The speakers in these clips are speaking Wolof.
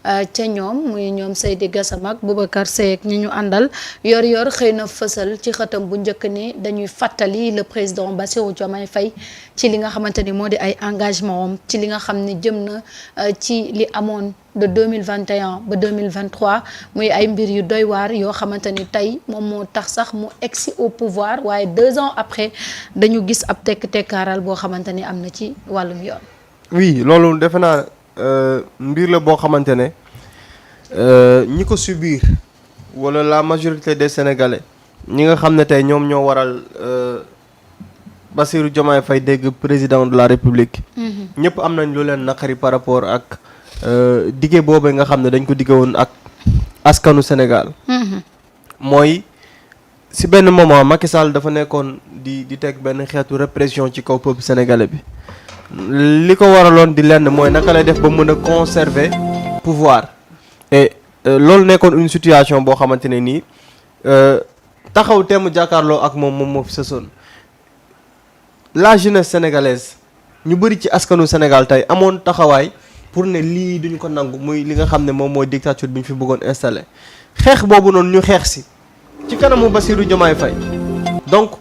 ca ñoom muy ñoom Seydi Gassama ak Boubacar Seye ak ñi ñu àndal yor xëy na fësal ci xëtam bu njëkk ni dañuy fàttali le président Bassirou Diomaye Faye ci li nga xamante ni moo di ay engagement am ci li nga xam ne jëm na ci li amoon de 2021 ba 2023 muy ay mbir yu doy waar yoo xamante ni tey moom moo tax sax mu egsi au pouvoir waaye 2 ans après dañu gis ab tekk-tekkaaral boo xamante ni am na ci wàllum yoon. oui loolu defe naa mbir la boo xamante ne ñi ko subir wala la majorité des Sénégalais ñi nga xam ne tey ñoom ñoo waral Bassirou Diomaye Faye dégg président de la République. ñëpp am nañ lu leen naqari par rapport ak dige boobu nga xam ne dañ ko dige woon ak askanu Sénégal. mooy si benn moment Macky Sall dafa nekkoon di teg benn xeetu répression ci kaw peuple sénégalais bi. li ko waraloon di lenn mooy naka lay def ba mën a conserver pouvoir et loolu nekkoon une situation boo xamante ne nii taxaw teemu jàkkaarloo ak moom moo fi sësoon la jeunesse sénégalaise ñu bëri ci askanu Sénégal tey amoon taxawaay pour ne lii duñu ko nangu muy li nga xam ne moom mooy dictature bi ñu fi bëggoon installé xeex boobu noonu ñu xeex si ci kanamu Bassirou Diomaye Faye donc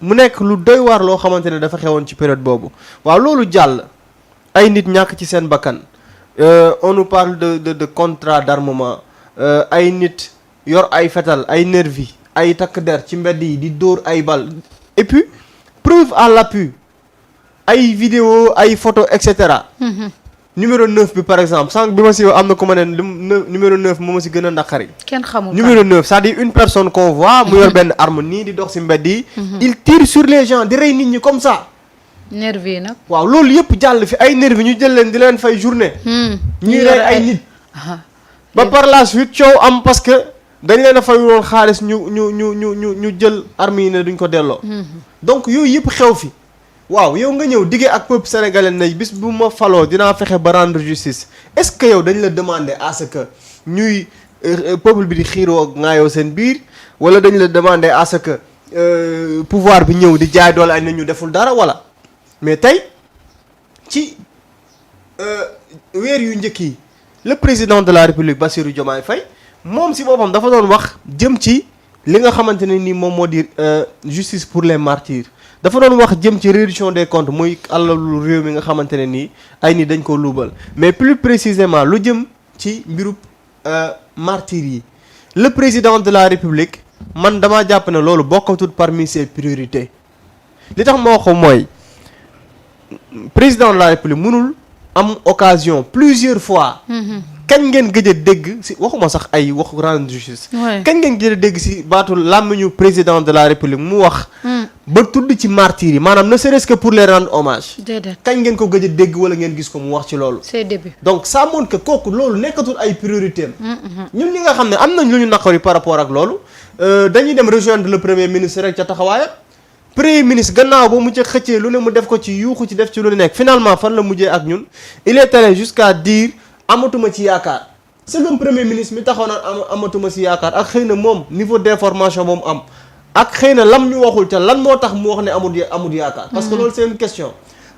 mu nekk lu doy waar loo xamante ne dafa xewoon ci période boobu waaw loolu jàll ay nit ñàkk ci seen bakkan on nous parle de contrat d'armement ay nit yor ay fetal ay nervi ay takk der ci mbedd yi di dóor ay bal et puis preuve à l'appui ay vidéo ay photo et cetera. numéro 9 bi par exemple sànq bi ma si am na ko ma ne numéro 9 moo ma si gën a naqari. kenn xamul numéro 9 c'est-à-dire une personne qu'on voit mu yor benn arme nii di dox si mbedd yi. il tire sur les gens di rey nit ñi comme ça. nervi nag. waaw loolu yëpp jàll fi ay nervi ñu jël leen di leen fay journée. ñuy rey ay nit. ba par la suite coow am parce que dañ leen a fay woon xaalis ñu jël armes yi ne duñ ko delloo. donc yooyu yëpp xew fi. waaw yow nga ñëw diggee ak peuple sénégalais ne bis bu ma faloo dinaa fexe ba rendre justice est-ce que yow dañ la demander à ce que ñuy peuple bi di xiiroo ak ngaayoo seen biir wala dañ la demander à ce que pouvoir bi ñëw di jaay doole ay na ñu deful dara wala mais tey ci weer yu njëkk yi le président de la République Bassirou Diomaye Faye moom si boppam dafa doon wax jëm ci li nga xamante ne ni moom moo di justice pour les martyrs dafa doon wax jëm ci réduction des comptes muy alalu réew mi nga xamante ne nii ay ni dañ ko luubal mais plus précisément lu jëm ci mbirub martyrs yi le président de la République man damaa jàpp ne loolu bokkatul parmi ses priorités li tax moo ko mooy président de la République mënul am occasion plusieurs fois kañ ngeen gëj a dégg si waxuma sax ay waxu rendre justice kañ ngeen gëj a dégg si baatu làmmiñu président de la République mu wax ba tudd ci martyrs yi maanaam ne serait-ce que pour les rendre hommage kañ ngeen ko gëj a dégg wala ngeen gis ko mu wax ci loolu c'est début donc ça montre que kooku loolu nekkatul ay priorité am ñun ñi nga xam ne am nañ lu ñu naqari par rapport ak loolu dañuy dem rejoindre le premier ministre rek ca taxawaayam premier ministre gannaaw ba mu ca xëccee lu ne mu def ko ci yuuxu ci def ci lu ne nekk finalement fan la mujjee ak ñun il est allé jusqu'à dire amatuma ci yaakaar c'est le premier ministre mi taxaw naan amatuma ci yaakaar ak xëy na moom niveau d'information moom am ak xëy na lam ñu waxul ca lan moo tax mu wax ne amul yaakaar parce que loolu c'est une question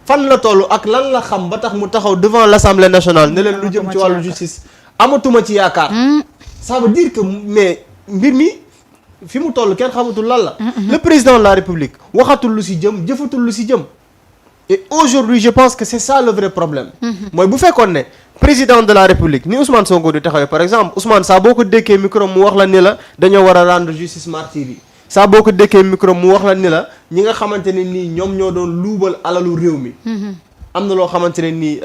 fan la toll ak lan la xam ba tax mu taxaw devant l'Assemblée nationale ne leen lu jëm ci wàllu justice amatuma ci yaakaar ça veut dire que mais mbir mi fi mu toll kenn xamatul lan la le président de la République waxatul lu ci jëm jëfatul lu ci jëm et aujourd'hui je pense que c'est ça le vrai problème mooy bu fekkoon ne président de la République ni Ousmane Sonko di taxawee par exemple Ousmane saa boo ko dékkee micro mu wax la ni la dañoo war a rendre justice martyrs yi saa boo ko dékkee micro mu wax la ni la ñi nga xamante ne nii ñoom ñoo doon luubal alalu réew mi am na loo xamante ne nii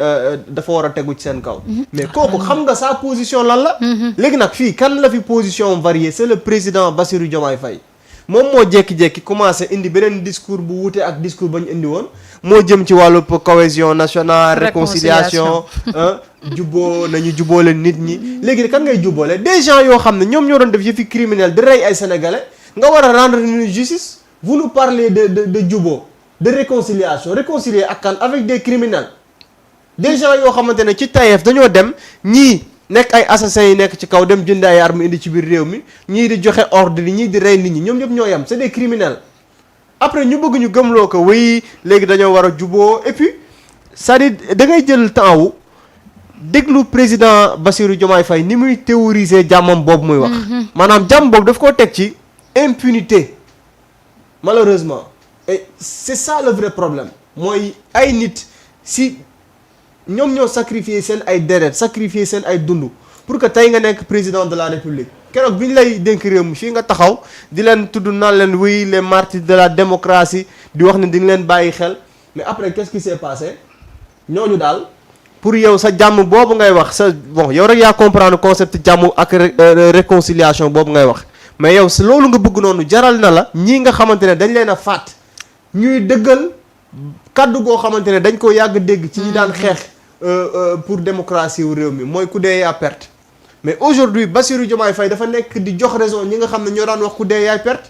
dafa war a tegu ci seen kaw mais kooku xam nga sa position lan la léegi nag fii kan la fi position variée c'est le président Bassirou Diomaye Faye moom moo jékki-jékki commencé indi beneen discours bu wuute ak discours ba ñu indi woon moo jëm ci wàllu cohésion nationale réconciliation jubboo nañu jubboole nit ñi léegi kan ngay jubboole des gens yoo xam ne ñoom ñoo doon def yëfi criminel di rey ay sénégalais nga war a rendre une justice vous nous parlez de jubboo de réconciliation réconcilier ak kan avec des criminels des gens yoo xamante ne ci tayeef dañoo dem ñii nekk ay assassins yi nekk ci kaw dem jënd ay armes indi ci biir réew mi ñii di joxe ordre yi ñii di rey nit ñi ñoom ñëpp ñoo yem c'est des criminels après ñu bëgg ñu gëmloo ko wéy léegi dañoo war a juboo et puis c'est-à-dire da ngay jël temps wu déglu président Bassirou Diomaye Faye ni muy théoriser jàmmam boobu muy wax. maanaam jàmm boobu daf koo teg ci impunité malheureusement et c'est ça le vrai problème mooy ay nit si ñoom ñoo sacrifier seen ay deret sacrifier seen ay dund pour que tey nga nekk président de la république keroog bi ñu lay dénk réew mi fii nga taxaw di leen tudd naan leen oui les martyrs de la démocratie di wax ne di nga leen bàyyi xel mais après qu'est-ce qui s'est passé ñooñu daal pour yow sa jàmm boobu ngay wax sa bon yow rek yaa comprendre concept jàmm ak réconciliation boobu ngay wax mais yow si loolu nga bëgg noonu jaral na la ñii nga xamante ne dañ leen a faat ñuy dëggal kaddu goo xamante ne dañ ko yàgg dégg ci ñi daan xeex pour démocratie wu réew mi mooy ku dee yaa perte mais aujourd'hui Bassirou Diomaye Faye dafa nekk di jox raison ñi nga xam ne ñoo daan wax ku dee yaay perte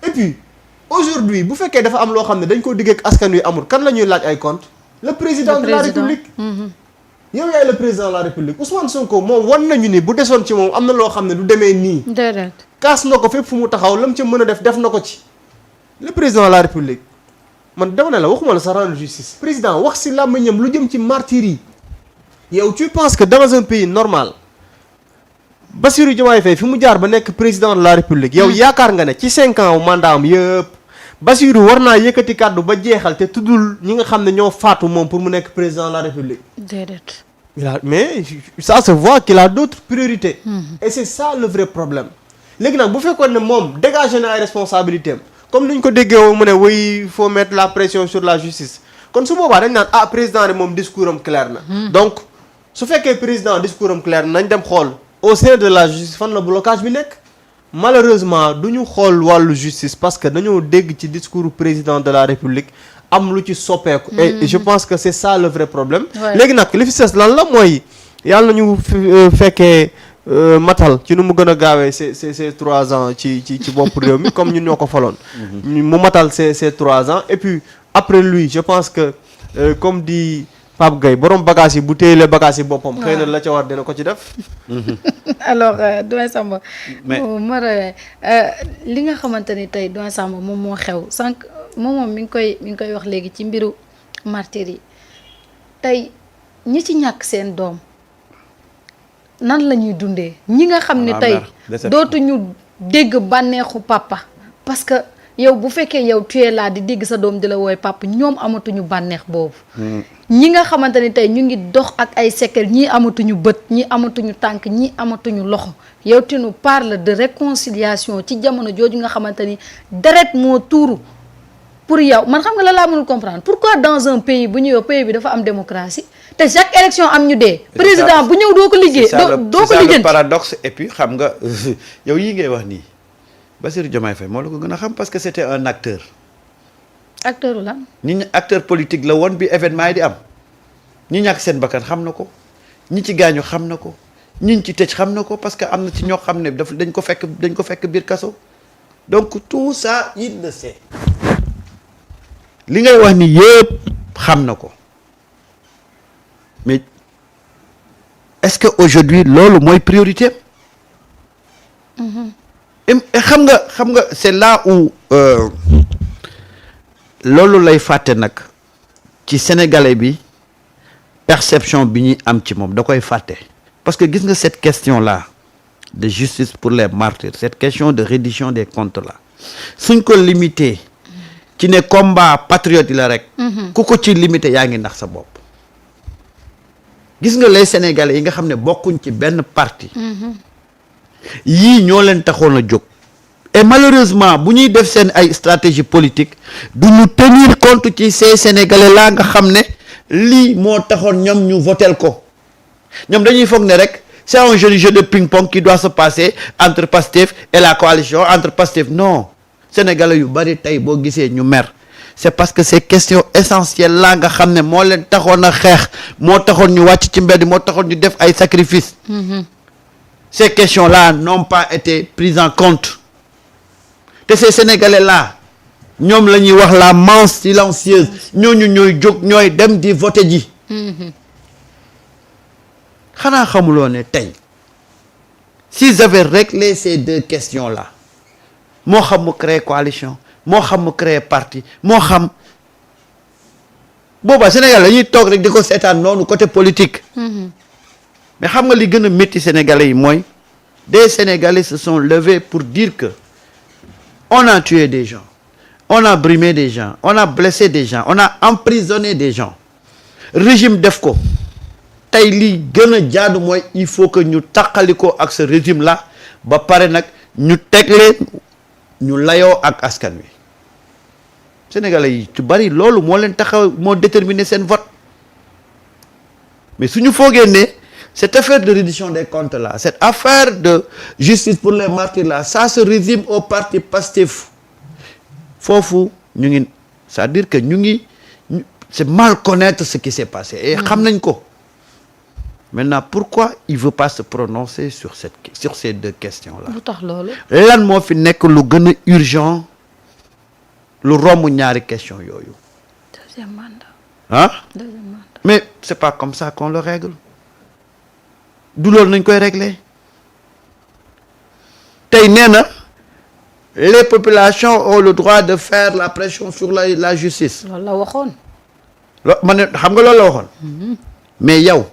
et puis aujourd'hui bu fekkee dafa am loo xam ne dañ ko diggee ak askan wi amul kan la ñuy laaj ay compte le président de la république yow yaay le président de la république Ousmane Sonko moom wan nañu ni bu desoon ci moom am na loo xam ne du demee nii kaas na ko fépp fu mu taxaw la mu ca mën a def na ko ci le président de la république man dama ne la waxuma la sa rendre justice président wax si làmmiñam lu jëm ci martyrs yi yow tu penses que dans un pays normal Bassirou Diomaye Faye fi mu jaar ba nekk président de la république yow yaakaar nga ne ci 5 ans mandat am yëpp Bassirou war naa yëkkati kàddu ba jeexal te tuddul ñi nga xam ne ñoo faatu moom pour mu nekk président de la république déedéet mais ça se voit qu'il a d'autres priorités et c'est ça le vrai problème léegi nag bu fekkoon ne moom dégagé na ay responsabilités am comme ni ñu ko déggee woon mu ne oui il faut mettre la pression sur la justice kon su boobaa dañ naan président de moom discours am clair na donc su fekkee président discours am clair na nañ dem xool au sein de la justice fan la blocage bi nekk malheureusement du ñu xool wàllu justice parce que dañoo dégg ci discours président de la république am lu ci soppeeku et je pense que c'est ça le vrai problème léegi nag li fi ses lan la mooy yàlla nañu fekkee matal ci nu mu gën a gaawee ces 3 ans ci bopp réew mi comme ñun ñoo ko faloon mu matal ces 3 ans et puis après lui je pense que comme dit Pape Gueye borom bagage yi bu téyelee bagage yi boppam xëy na la ca war dina ko ci def alors Doyen Samba Mara li nga xamante ni tey Doyen Samba moom moo xew sànq moom mi ngi koy wax léegi ci mbiru martyrs yi tey ñi ci ñàkk seen doom nan la ñuy dundee ñi nga xam ne tey dootuñu dégg bànneexu papa parce que yow bu fekkee yow tu es là di dégg sa doom di la wooy papa ñoom amatuñu bànneex boobu ñi nga xamante ni tey ñu ngi dox ak ay séquelles ñii amatuñu bët ñii amatuñu tànk ñii amatuñu loxo yow tu nous parles de réconciliation ci jamono jooju nga xamante ni deret moo tuuru pour yow man xam nga la laa mënul comprendre pourquoi dans un pays bu ñu yow pays bi dafa am démocratie te chaque élection am ñu dee président bu ñëw doo ko liggéey doo ko lijjanti paradoxe et puis xam nga yow yii ngay wax nii Bassirou Diomaye Faye moo la ko gën a xam parce que c'était un acteur lan ñi acteur politique la woon bi événement yi di am ñi ñàkk seen bakkan xam na ko ñi ci gaañu xam na ko ñi ci tëj xam na ko parce que am na ci ñoo xam ne dañ ko fekk biir kaso donc tout ça il le sait li ngay wax ni yëpp xam na ko mais est-ce que aujourd'hui loolu mooy priorité xam nga c'est là où loolu lay fàtte nag ci sénégalais bi perception bi ñuy am ci moom da koy fàtte parce que gis nga cette question là de justice pour les martyrs cette question de reddition des comptes là suñ ko limité ci ne combat patriote yi la rek ku ko ci limité yaa ngi nax sa bopp gis nga les sénégalais yi nga xam ne bokkuñ ci benn parti yii ñoo leen taxoon a jóg et malheureusement bu ñuy def seen ay stratégie politique du ñu tenir compte ci ces sénégalais laa nga xam ne lii moo taxoon ñoom ñu votel ko ñoom dañuy foog ne rek c'est un jeu de ping-pong qui doit se passer entre Pastef et la coalition entre Pastef non sénégalais yu bari tey boo gisee ñu mer c'est parce que ces questions essentielles laa nga xam ne moo leen taxoon a xeex moo taxoon ñu wàcc ci mbedd moo taxoon ñu def ay sacrifices ces questions-là n'ont pas été prises en compte te ces sénégalais-là ñoom la ñuy wax la masse silencieuse ñooñu ñooy jóg ñooy dem di voter ji xanaa xamuloo ne tey s'ils avaient réglé ces 2 questions-là moo xam mu créer coalition moo xam mu créer parti moo xam boobaa Sénégal la ñuy toog rek di ko seetaan noonu côté politique mais xam nga li gën a métti Sénégalais yi mooy des Sénégalais se sont levés pour dire que on a tué des gens, on a brimé des gens, on a blessé des gens, on a emprisonné des gens régime def ko tey li gën a jaadu mooy il faut que ñu taqali ko ak ce régime là ba pare nag ñu teg leen ñu layoo ak askan wi Sénégalais yi ci bari loolu moo leen taxaw moo déterminer seen vote mais suñu foogee ne cette affaire de reddition des comptes là cette affaire de justice pour les martyrs là ça se résume au parti Pastef foofu ñu ngi c'est-à-dire que ñu ngi c'est mal connaître ce qui s'est passé et xam nañ ko maintenant pourquoi il veut pas se prononcer sur ces deux questions là lu tax loolu. lan moo fi nekk lu gën a urgent lu romb ñaari question yooyu deuxième mandat. ah deuxième mandat. mais c'est pas comme ça qu'on le règle du loolu nañ koy régler tey nee na les populations ont le droit de faire la pression sur la justice loolu la waxoon. ma ne xam nga loolu la waxoon mais yow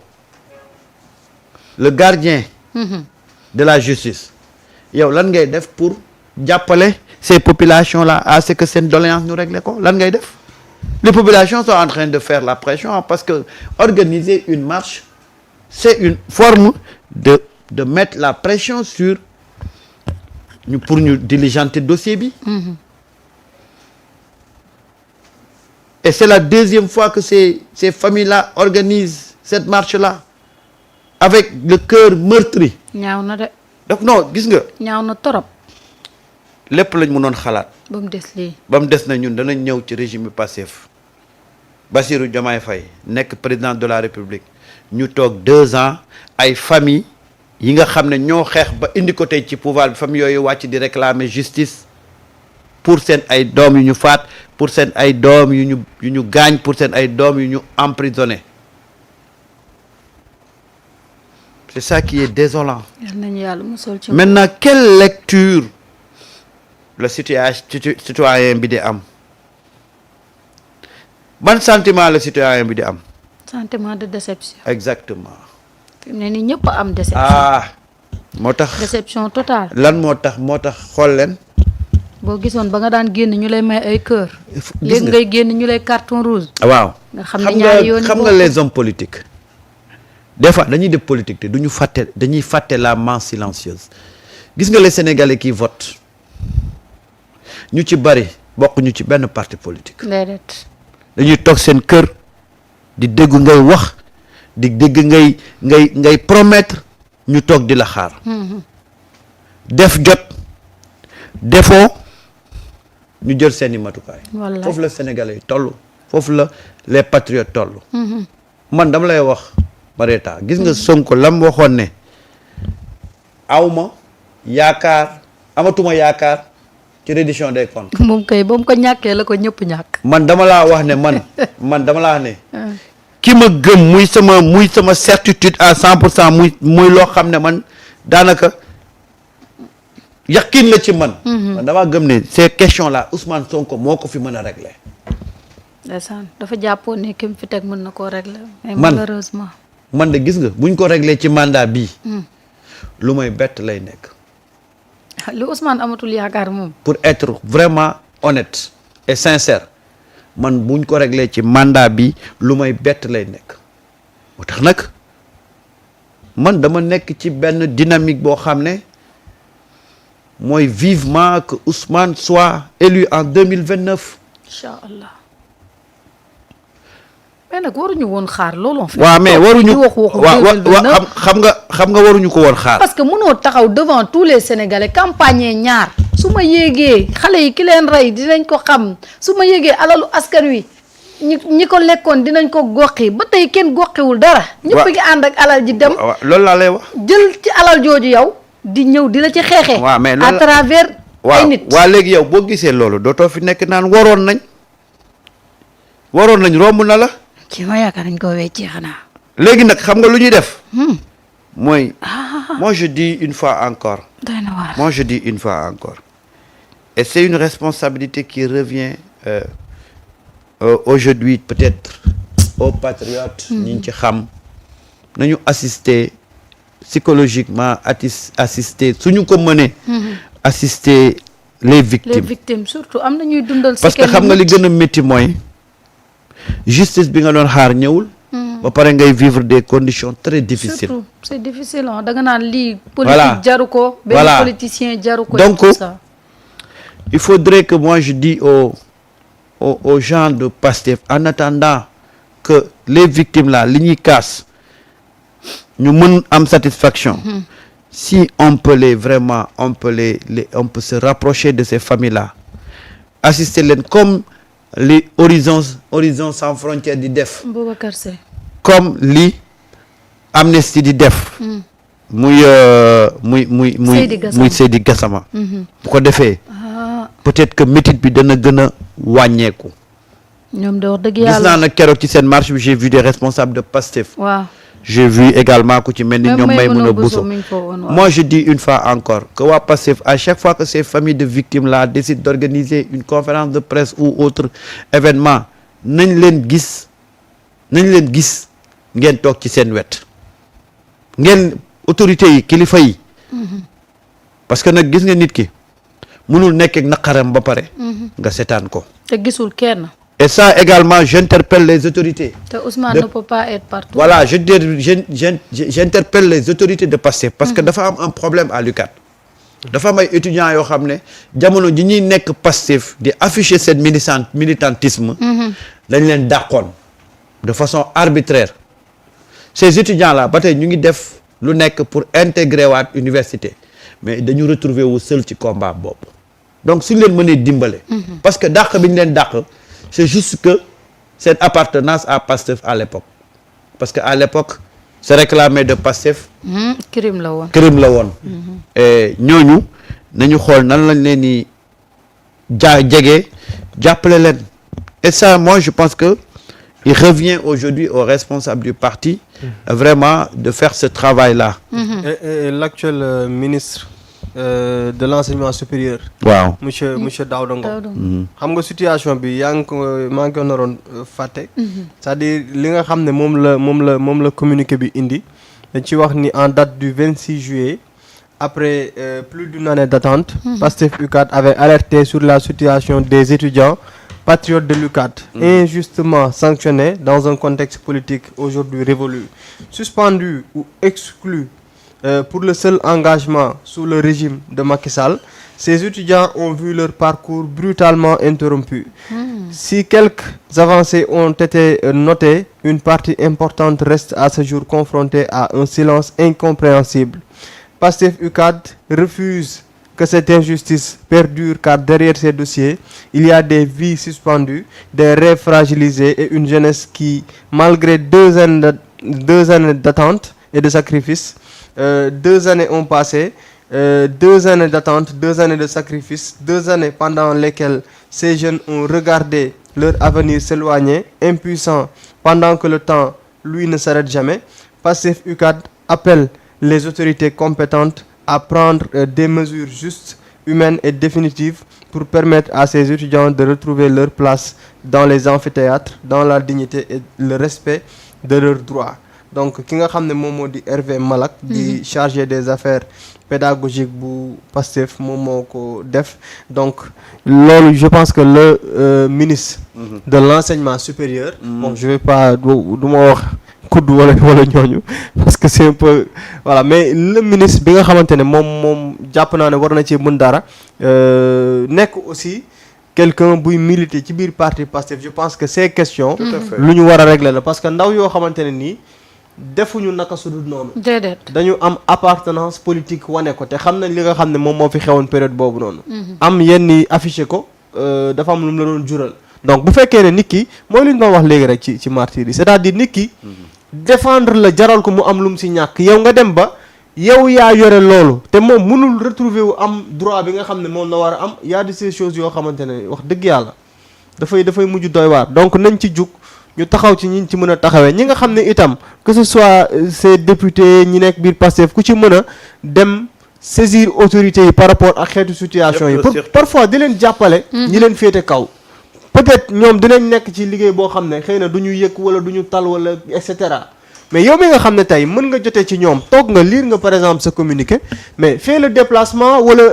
le gardien de la justice yow lan ngay def pour jàppale ces populations là à ce que seen doléance ñu régler ko lan ngay def les populations sont en train de faire la pression parce que organiser une marche c'est une forme de mettre la pression sur ñu pour ñu diligenter dossier bi et c'est la deuxième fois que ces familles-là organisent cette marche-là avec le cœur meurtri ñaaw na de. donc non gis nga ñaaw na torop. lépp lañ mënoon xalaat ba mu des lii. ba mu des na ñun danañ ñëw ci régime bi Pastef Bassirou Diomaye Faye nekk président de la République ñu toog 2 ans ay famille yi nga xam ne ñoo xeex ba indi ko tey ci pouvoir bi famille yooyu wàcc di réclamer justice pour seen ay doom yu ñu faat pour seen ay doom yu ñu gaañ pour seen ay doom yu ñu emprisonné c'est ça qui est désolant. yal nañu yàlla musal ci. Maintenant quelle lecture le citoyen bi di am ban sentiment le citoyen bi di am. sentiment de déception. exactement. fi mu ne nii ñëpp a am déception. moo tax déception totale. lan moo tax xool leen. boo gisoon ba nga daan génn ñu lay may ay cœur. gis léegi nga ngay génn ñu lay carton rouge. waaw nga xam ne ñaari yoon xam nga les hommes politiques des fois dañuy def politique te duñu fàtte dañuy fàtte la main silencieuse gis nga les Sénégalais qui votent ñu ci bari bokk ñu ci benn parti politique. déedéet. dañuy toog seen kër di dégg ngay wax di dégg ngay promettre ñu toog di la xaar. def jot defoo ñu jël seeni matukaay. wallaay foofu la Sénégalais yi toll foofu la les patriotes toll. man dama lay wax Marieta gis nga Sonko lam waxoon ne amatuma yaakaar ci reddition des comptes. moom kay ba mu ko ñàkkee la ko ñëpp ñàkk. man dama laa wax ne man dama laa wax ne. ki ma gëm muy sama certitude à 100% muy loo xam ne man daanaka yaqin la ci man. man damaa gëm ne ces questions là Ousmane Sonko moo ko fi mën a régler. ndeysaan dafa jàppoon ne ki mu fi teg mën na koo régler. mais man malheureusement. man de gis nga buñ ko régler ci mandat bii. lu may bett lay nekk. li Ousmane amatul yaakaar moom. pour être vraiment honnête et sincère man buñ ko régler ci mandat bi lu may bett lay nekk moo tax nag man dama nekk ci benn dynamique boo xam ne mooy vivement que Ousmane soit élu en 2029. incha allah. mais nag waruñu woon xaar loolu. waaw mais waruñu xam nga waruñu ko woon xaar. parce que mënoo taxaw devant tous les Sénégalais campagne ñaar. su ma yéegee xale yi ki leen rey dinañ ko xam su ma yéegee alalu askan wi ñi ko lekkoon dinañ ko goqi ba tey kenn goqiwul dara. ñëpp ngi ànd ak alal ji dem. loolu laa lay wax. jël ci alal jooju yow di ñëw di la ci xeexee. waaw mais à travers ay nit. waaw léegi yow boo gisee loolu dootoo fi nekk naan waroon nañ romb na la. ci ma yaakaar nañ ko weccee xanaa. léegi nag xam nga lu ñuy def. mooy. moi je dis une fois encore. doy na waar. moi je dis une fois encore. et c'est une responsabilité qui revient aujourd'hui peut-être aux patriotes. ñi ci xam nañu assister psychologiquement assister suñu ko mënee assister les victimes surtout am na ñuy dundal parce que xam nga li gën a métti mooy justice bi nga doon xaar ñëwul ba pare ngay vivre des conditions très difficiles. Surtout c'est difficile da nga naan lii. Voilà. politique jaru ko. benn Voilà. politicien jaru ko. Donc, tout ça. il faudrait que moi je dis aux gens de Pastef en attendant que les victimes là li ñuy kaas ñu mën am satisfaction. Si on peut les vraiment on peut se rapprocher de ces familles là assister leen comme les horizons sans frontières di def. Boubacar Seye. comme li Amnesty di def muy Seydi Gassama bu ko defee peut-être que métit bi dana gën a wàññeeku. ñoom de wax dëgg gis yàlla naa nag keroog ci seen marche bi j'ai vu des responsables de Pastef. waaw j'ai vu également ku ci mel ni ñoom Maïmouna Bousso. mi ngi fa woon waaw. Moi je dis une fois encore que waa Pastef à chaque fois que ces familles de victimes là décident d'organiser une conférence de presse ou autre événement nañ leen gis ngeen toog ci seen wet ngeen autorités yi kilifa yi parce que nag gis nga nit ki mënul nekk ak naqaram ba pare nga seetaan ko te gisul kenn. et ça également j'interpelle les autorités te Ousmane De- ne peut pas être partout. voilà j'interpelle les autorités de Pastef parce que dafa am un problème à l'UCAD dafa am ay étudiants yoo xam ne jamono ji ñuy nekk Pastef di afficher seen militantisme dañ leen dàqoon de façon arbitraire ces étudiants là ba tey ñu ngi def lu nekk pour intégrer waat université mais dañu retrouver wu seul ci combat boobu donc suñu leen mënee dimbale parce que dàq bi ñu leen dàq c'est juste que cette appartenance à Pastef à l'époque parce que à l'époque se réclamer de Pastef crime la woon. crime la woon et ñooñu nañu xool nan lañ leen di jege jàppale leen et ça moi je pense que il revient aujourd'hui aux responsables du parti vraiment de faire ce travail-là. Et l'actuel ministre de l'enseignement supérieur. waaw monsieur Daouda Ngom. xam nga situation bi yaa ngi ko maa ngi ko naroon fàtte. c'est-à-dire li nga xam ne moom la communiqué bi indi dañ ci wax ni en date du 26 juillet après plus d'une année d'attente. Pastef UCAD avait alerté sur la situation des étudiants patriotes de l'UCAD injustement sanctionnés dans un contexte politique aujourd'hui révolu, suspendus ou exclus pour le seul engagement sous le régime de Macky Sall. Ces étudiants ont vu leur parcours brutalement interrompu. Si quelques avancées ont été notées, une partie importante reste à ce jour confrontée à un silence incompréhensible. Pastef UCAD refuse que cette injustice perdure car derrière ces dossiers, il y a des vies suspendues, des rêves fragilisés et une jeunesse qui, malgré deux années d'attente et de sacrifice, 2 années ont passé, 2 années d'attente, 2 années de sacrifice, 2 années pendant lesquelles ces jeunes ont regardé leur avenir s'éloigner, impuissants pendant que le temps, lui, ne s'arrête jamais. Pastef UCAD appelle les autorités compétentes à prendre des mesures justes, humaines et définitives pour permettre à ces étudiants de retrouver leur place dans les amphithéâtres, dans la dignité et le respect de leurs droits. Donc ki nga xam ne moom moo di Hervé Malak di chargé des affaires pédagogiques bu Pastef moom moo ko def. Donc loolu je pense que le ministre de l'enseignement supérieur bon je vais pas du ma wax kudd wala ñooñu parce que c'est un peu voilà mais le ministre bi nga xamante ne moom jàpp naa ne war na ci mën dara nekk aussi quelqu'un buy militer ci biir parti Pastef. Je pense que ces questions lu ñu war a régler la parce que ndaw yoo xamante ne nii defuñu naka su dul noonu. déedéet dañu am appartenance politique wane ko te xam nañ li nga xam ne moom moo fi xewoon période boobu noonu. am yenn yi affiché ko dafa am lu mu la doon jural. donc bu fekkee ne nit ki mooy li ñu doon wax léegi rek ci martyr yi c'est-à-dire nit ki défendre la jaral ko mu am lu mu si ñàkk yow nga dem ba yow yaa yore loolu te moom mënul retrouver wu am droit bi nga xam ne moom la war a am y a de ces choses yoo xamante ne wax dëgg yàlla dafay mujj doy waar donc nañ ci jug. ñu taxaw ci ñi ci mën a taxawee ñi nga xam ne itam que ce soit ces députés ñi nekk biir Pastef ku ci mën a dem saisir autorités yi par rapport ak xeetu situation yi pour parfois di leen jàppale ñi leen féete kaw peut-être ñoom dinañ nekk ci liggéey boo xam ne xëy na du ñu yëg wala du ñu tal wala et cetera mais yow mi nga xam ne tey mën nga jotee ci ñoom toog nga lire nga par exemple sa communiqué mais fais le déplacement wala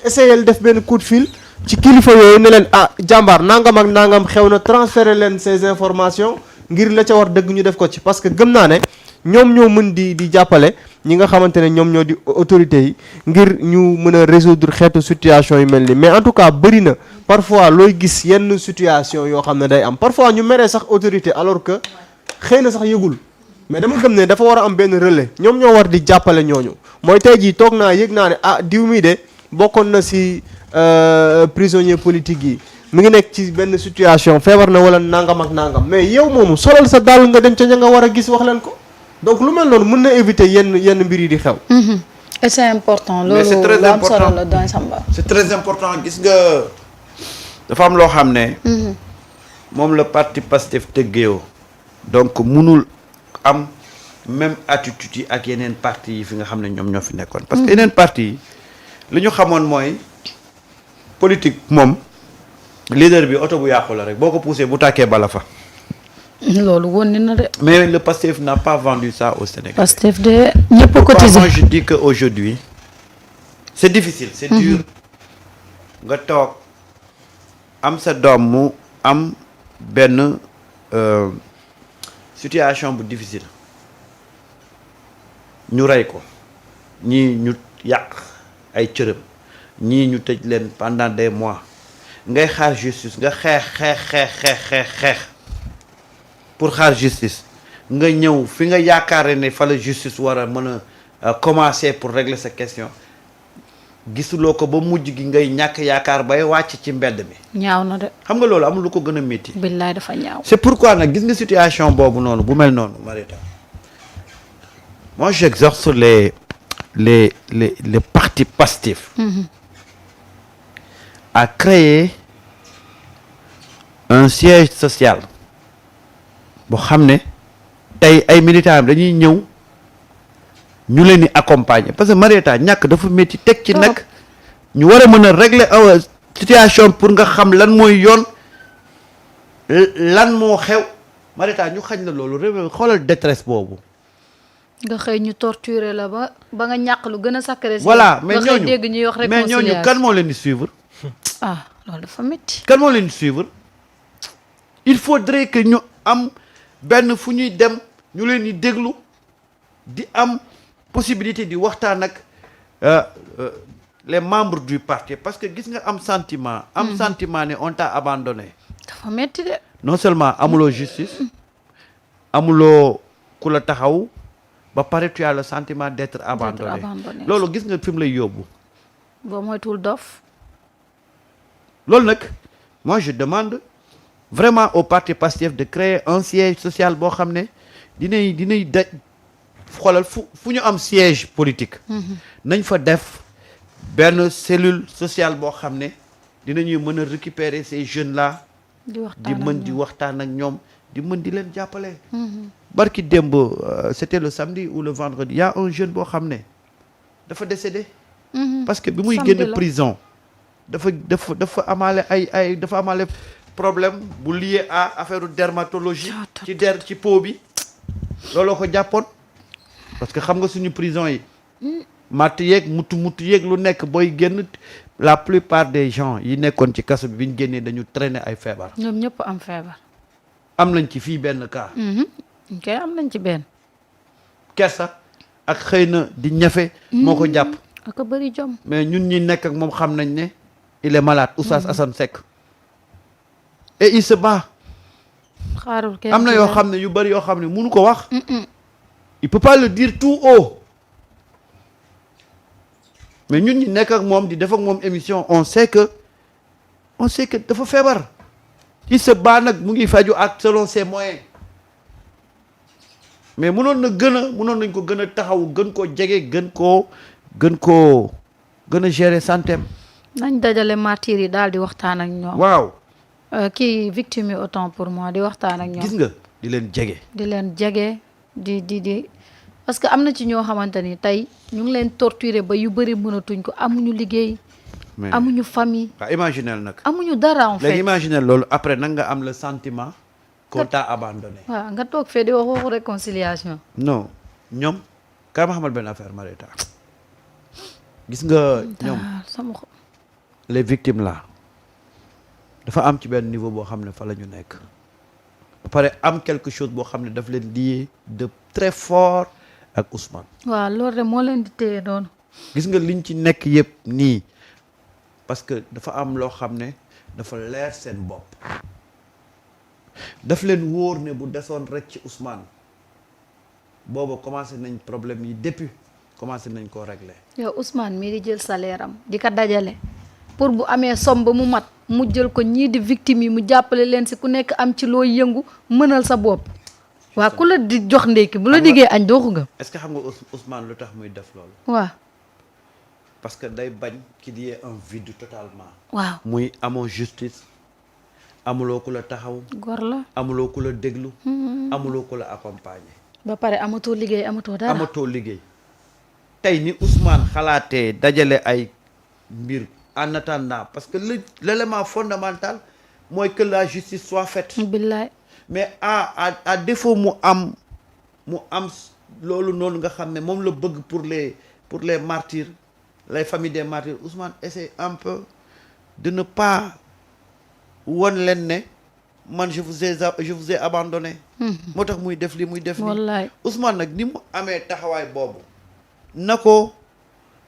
essayer def benn coup de fil ci kilifa yooyu ne leen jàmbaar nangam ak nangam xew na transférer leen ces informations ngir la ca war dëgg ñu def ko ci parce que gëm naa ne ñoom ñoo mën di jàppale ñi nga xamante ne ñoom ñoo di autorités yi ngir ñu mën a résoudre xeetu situation yu mel nii mais en tout cas bëri na parfois looy gis yenn situation yoo xam ne day am parfois ñu meree sax autorité alors que xëy na sax yëgul mais dama gëm ne dafa war a am benn relais ñoom ñoo war di jàppale ñooñu mooy tey jii toog naa yëg naa ne diw mi de bokkoon na si prisonnier politique yi mi ngi nekk ci benn situation feebar na wala nangam ak nangam mais yow moomu solal sa dàll nga dem ca ña nga war a gis wax leen ko donc lu mel noonu mën na éviter yenn mbir yi di xew. et c'est important. mais c'est très loolu important am solo la doy Samba. c'est très important gis nga dafa am loo xam ne. moom la parti Pastef tëggeewoo. donc munul am même attitude yi ak yeneen parti yi fi nga xam ne ñoom ñoo fi nekkoon. parce que yeneen parti yi li ñu xamoon mooy politique moom leader bi oto bu yàqu la rek boo ko poussé bu tàkkee bala fa. loolu woon na de. mais le Pastef n'a pas vendu ça au Sénégal. Pastef de ñëpp cotisé. Moi je dis que aujourd'hui c'est difficile c'est dur nga toog am sa doom mu am benn situation bu difficile ñu rey ko ñii ñu yàq ay cërëm ñii ñu tëj leen pendant des mois ngay xaar justice nga xeex pour xaar justice nga ñëw fi nga yaakaare ne fa la justice war a mën a commencer pour régler sa question gisuloo ko ba mujj gi ngay ñàkk yaakaar bay wàcc ci mbedd mi. ñaaw na de. xam nga loolu amul lu ko gën a métti. billaay dafa ñaaw. c'est pourquoi nag gis nga situation boobu noonu bu mel noonu Marita moi j'exhorte sur les partis Pastef à créer un siège social boo xam ne tey ay militants dañuy ñëw ñu leen di accompagner parce que Marieta ñàkk dafa métti teg ci nag ñu war a mën a régler situation pour nga xam lan mooy yoon lan moo xew Marieta ñu xañ la loolu réew xoolal détresse boobu. nga xëy ñu torturer la ba nga ñàkk lu gën a sacré. voilà mais nga xëy dégg ñuy wax réconciliation mais ñooñu kan moo leen di suivre. loolu dafa métti. kan moo leen di suivre il faudrait que ñu am benn fu ñuy dem ñu leen di déglu di am possibilité di waxtaan ak les membres du parti parce que gis nga am sentiment. am sentiment ne on t'a abandonné. dafa métti de. non seulement amuloo justice amuloo ku la taxaw ba pare tu as le sentiment d'être abandonné. loolu gis nga fi mu lay yóbbu. boo moytuwul dof. loolu nag moi je demande vraiment au parti Pastef de créer un siège social boo xam ne dinay daj xoolal fu ñu am siège politique. nañ fa def benn cellule sociale boo xam ne dinañuy mën a récupérer ces jeunes là. di mën di waxtaan ak ñoom di mën di leen jàppale. barki démb c'était le samedi ou le vendredi y a un jeune boo xam ne dafa décédé. parce que bi muy génn prison. dafa amaale dafa amaale problème bu lié à affaire dermatologie ci peau bi looloo ko jàppoon parce que xam nga suñu prison yi matt yeeg mutu yeeg lu nekk booy génn la plupart des gens yi nekkoon ci kaso bi ñu génnee dañu traîner ay feebar. ñoom ñëpp am feebar. am nañ ci fii benn cas. ok am nañ ci benn. kersa ak xëy na di ñafe. moo ko jàpp. ak bëri jom. mais ñun ñi nekk ak moom xam nañ ne. il est malade Oustaz Assane Seck et il se bat. xaarul kenn am na yoo xam ne yu bari yoo xam ne mënu ko wax. il peut pas le dire tout haut. mais ñun ñi nekk ak moom di def ak moom émission on sait que dafa feebar. il se bat nag mu ngi faju ak selon ses moyens. mais mënoon nañ ko gën a taxaw gën koo jege gën a gérer santé. nañ dajale martyrs yi daal di waxtaan ak ñoom. waaw. kii victime yi autant pour moi di waxtaan ak ñoom. gis nga di leen jege. di parce que am na ci ñoo xamante ni tey ñu ngi leen torturer ba yu bëri mënatuñ ko amuñu liggéey. amuñu famille. waaw imaginel nag. amuñu dara en fait. léegi imaginel loolu après nag nga am le sentiment qu'on t'a abandonné. waaw nga toog fee di wax waxu réconciliation. non ñoom kay ma xamal benn affaire Marita gis nga ñoom sama xol. les victimes là dafa am ci benn niveau boo xam ne fa la ñu nekk ba pare am quelque chose boo xam ne daf leen lié de très fort ak Ousmane. waaw loolu rek moo leen di téye noonu. gis nga liñ ci nekk yëpp nii parce que dafa am loo xam ne dafa leer seen bopp daf leen wóor ne bu desoon rek ci Ousmane booba commencé nañ problème yi depuis commencé nañ koo régler. yow Ousmane mii di jël salaire am di ko dajale pour bu amee somme ba mu mat mu jël ko ñii di victime yi mu jàppale leen si ku nekk am ci loo yëngu mënal sa bopp. waa ku la di jox ndékki bu la diggee añ doo ko gëm. est-ce que xam nga Ousmane lu tax muy def loolu. waaw. parce que day bañ qu'il y ait un vide totalement. waaw muy amoo justice amuloo ku la taxaw. gor la amuloo ku la déglu. amuloo ku la accompagner. ba pare amatoo liggéey amatoo dara. amatoo liggéey. tey ni Ousmane xalaatee dajale ay mbir en attendant parce que l'élément fondamental mooy que la justice soit faite. billaay. mais à défaut mu am loolu noonu nga xam ne moom la bëgg pour les martyrs les familles des martyrs Ousmane essaie un peu de ne pas won leen ne man je vous ai abandonné. moo tax muy def li muy def nii. wallaay Ousmane nag ni mu amee taxawaay boobu na ko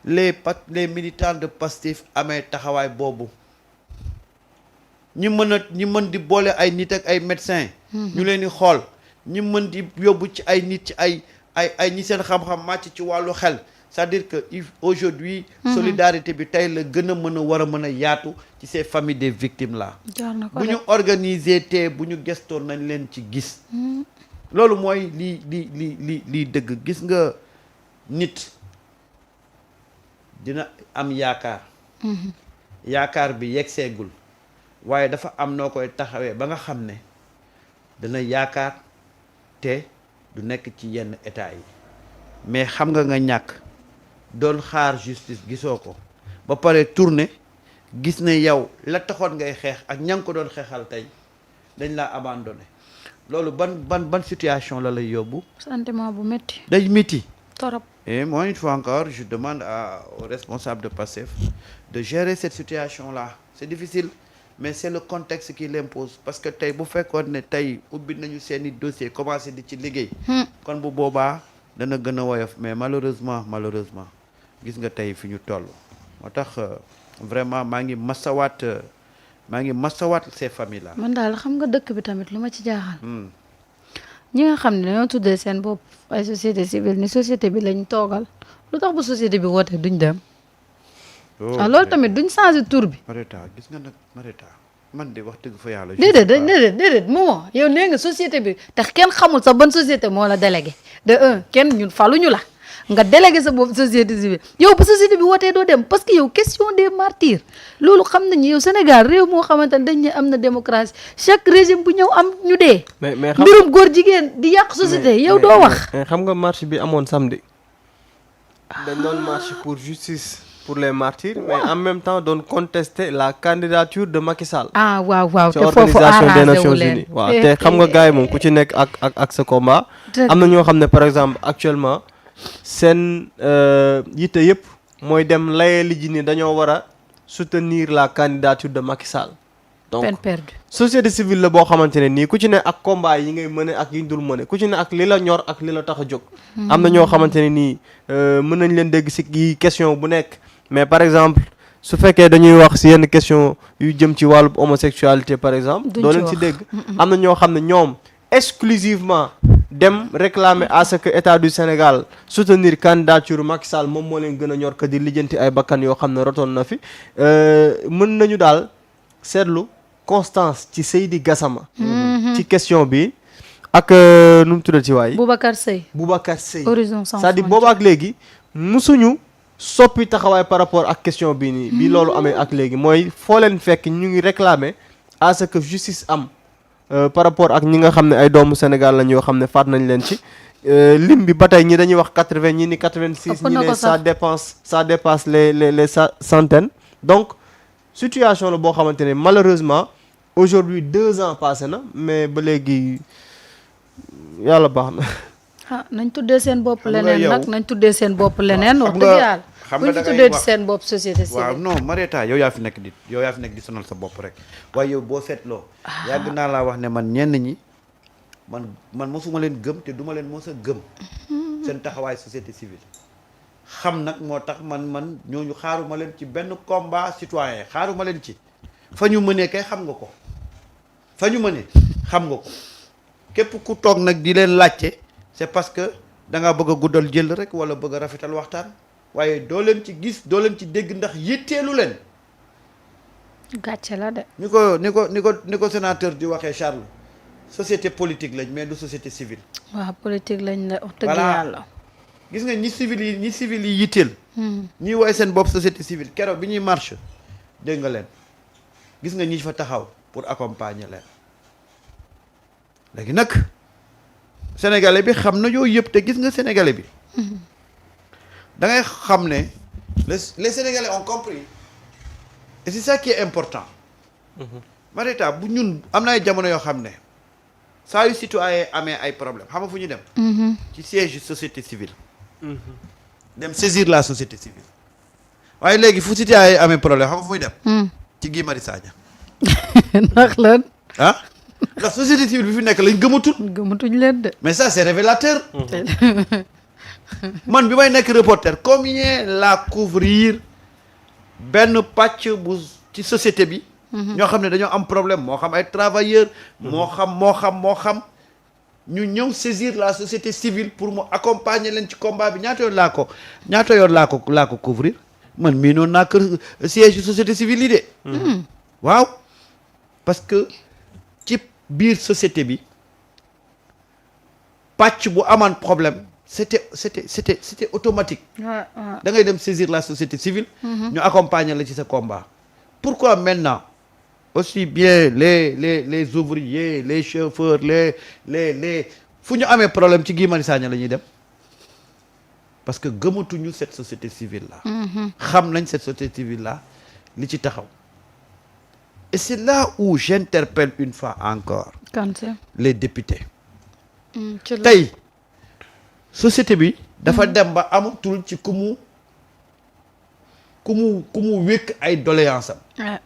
les militants de Pastef amee taxawaay boobu ñi mën di boole ay nit ak ay médecins. ñu leen di xool ñi mën di yóbbu ci ay nit ci ay ñi seen xam-xam màcc ci wàllu xel c'est-à-dire que aujourd'hui solidarité bi tey la gën a war a mën a yaatu ci ces familles des victimes là. bu ñu organiser te bu ñu gestoon nañ leen ci gis. loolu mooy lii dëgg gis nga nit dina am yaakaar. yaakaar bi yeggseegul waaye dafa am noo koy taxawee ba nga xam ne dana yaakaar te du nekk ci yenn état yi mais xam nga ñàkk doon xaar justice gisoo ko ba pare tourner gis ne yow la taxoon ngay xeex ak ña nga ko doon xeexal tey dañ laa abandonné loolu ban situation la lay yóbbu. sentiment bu métti. day métti. torop. Et moi, une fois encore, je demande aux responsables de Pastef de gérer cette situation-là. C'est difficile, mais c'est le contexte qui l'impose. Parce que tey bu fekkoon ne tey ubbi nañu seeni dossier commencé di ci liggéey. kon bu boobaa dana gën a woyof mais malheureusement gis nga tey fi ñu toll. moo tax vraiment maa ngi masawaat ces familles-là. man daal xam nga dëkk bi tamit lu ma ci jaaxal. ñi nga xam ne dañoo tuddee seen bopp ay société civile ni société bi lañ toogal lu tax bu société bi wootee duñ dem. loolu tamit duñ changer tur bi. Marita gis nga nag Marita man de wax dëgg fa yàlla. déedéet moomoo yow nee nga société bi te kenn xamul sax ban société moo la délégué de un kenn ñun faluñu la nga délégué sa bopp société civile yow bu société bi wootee doo dem parce que yow question des martyrs loolu xam nañu yow Sénégal réew moo xamante ne dañ ne am na démocratie chaque régime bu ñëw am ñu dee. mais mbirum góor jigéen di yàq société yow doo wax. xam nga marche bi amoon samedi. dañ doon marche pour justice pour les martyrs mais en même temps doon contester la candidature de Macky Sall. waaw te ci foofu organisation des arrangé wu Nations leen Unies waaw te xam nga gars yi moom ku ci nekk ak sa combat. am na ñoo xam ne par exemple actuellement seen yitte yëpp mooy dem layeli ji ni dañoo war a soutenir la candidature de Macky Sall. donc peine perdue. société civile la boo xamante ne nii ku ci ne ak combat yi ngay mëne ak yi dul mëne ku ci ne ak li la ñor ak li la tax a jóg. am na ñoo xamante ne nii mën nañ leen dégg si question bu nekk mais par exemple su fekkee dañuy wax si yenn question yu jëm ci wàllu homosexualité par exemple. doo leen si dégg. am na ñoo xam ne ñoom exclusivement dem réclamer à ce que état du Sénégal soutenir candidature Macky Sall moom moo leen gën a ñor que di lijjanti ay bakkan yoo xam ne rotoon na fi mën nañu daal seetlu constance ci Seydi Gassama. ci question bi ak nu mu tuddati waay. Boubacar Seye. Horizon Sans Frontières c'est-à-dire booba ak léegi musuñu soppi taxawaay par rapport ak question bii nii bi loolu amee ak léegi mooy foo leen fekk ñu ngi réclamer à ce que justice am par rapport ak ñi nga xam ne ay doomu Sénégal lañ yoo xam ne faat nañ leen ci lim bi ba tey ñi dañuy wax 80 ñi ni 86 ñi ne ça dépasse les centaines donc situation la boo xamante ne malheureusement aujourd'hui 2 ans passé na mais ba léegi yàlla baax na. ah nañ tuddee seen bopp Xam nga leneen yow- nag nañ tuddee seen bopp leneen wax xam dëgg nga- yàlla xam buñ nga fi da ngay tuddee wax- seen bopp société waaw civile. non Marieta yow yaa fi nekk di sonal sa bopp rek waaye yow boo seetloo yàgg naa laa wax ne man ñenn ñi man mosuma leen gëm te duma leen mos a gëm seen taxawaay société civile xam nag moo tax man ñooñu xaaruma leen ci benn combat citoyen xaaruma leen ci fa ñu mënee kay xam nga ko fa ñu mënee xam nga ko képp ku toog nag di leen laajte c'est parce que da nga bëgg a guddal jël rek wala bëgg a rafetal waxtaan waaye doo leen ci gis doo leen ci dégg ndax yitteelu leen gàcce la de. ni ko sénateur di waxee Charles société politique lañ mais du société civile waaw politique lañ la wax dëgg Voilà. yàlla. gis nga ñi civil yi yitteel ñuy woy seen bopp société civile keroog bi ñuy marche dégg nga leen gis nga ñi fa taxaw pour accompagner leen léegi nag sénégalais bi xam na yooyu yëpp te gis nga sénégalais bi da ngay xam ne les sénégalais ont compris et c'est ça qui est important Marieta bu ñun am na ay jamono yoo xam ne saa yu citoyen amee ay problème xam nga fu ñu dem ci siège société civile dem saisir la société civile waaye léegi fu citoyen amee problème xam nga fu muy dem ci Guy Marius Sagna ndax lan ah ndax société civile bi fi nekk lañ gëmatul gëmatuñ leen de. mais ça c'est révélateur man bi may nekk reporter combien la couvrir benn pàcc bu ci société bi ñoo xam ne dañoo am problème moo xam ay travailleurs moo xam ñu ñëw saisir la société civile pour mu accompagner leen ci combat bi ñaata yoon laa ko couvrir man mii noonu naa kër siège société civile yi de waaw parce que ci biir société bi pàcc bu amaan problème c'était automatique waaw da ngay dem saisir la société civile ñu accompagner la ci sa combat pourquoi maintenant aussi bien les ouvriers les chauffeurs les fu ñu amee problème ci Guy Marius Sagna la ñuy dem parce que gëmatuñu cette société civile là xam nañ cette société civile là li ci taxaw et c'est là où j'interpelle une fois encore kan c'est. les députés ci la tey société bi dafa dem ba amatul ci ku mu wékk ay doléance am ah